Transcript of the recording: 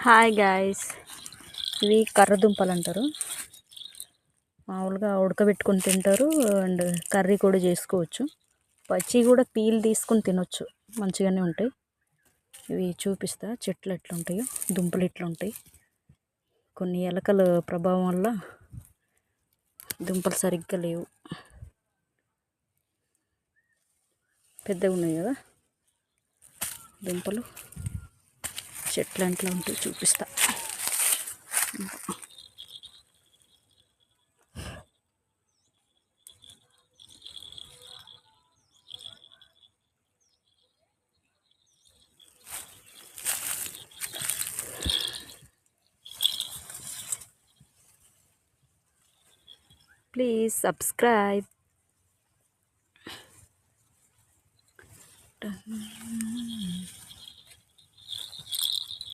Hi guys, ఇవి కర్ర దుంపలు అంటారు. మామూలుగా ఉడకబెట్టుకొని తింటారు అండ్ కర్రీ కూడా చేసుకోవచ్చు. పచ్చి కూడా పీల్ తీసుకొని తినొచ్చు, మంచిగానే ఉంటాయి. ఇవి చూపిస్తా చెట్లు ఎట్లా ఉంటాయో, దుంపలు ఎట్లా ఉంటాయి. కొన్ని ఎలకల ప్రభావం వల్ల దుంపలు సరిగ్గా లేవు, పెద్దగా ఉన్నాయి కదా దుంపలు. చెట్లు ఎట్లా ఉంటాయి చూపిస్తా. Please subscribe.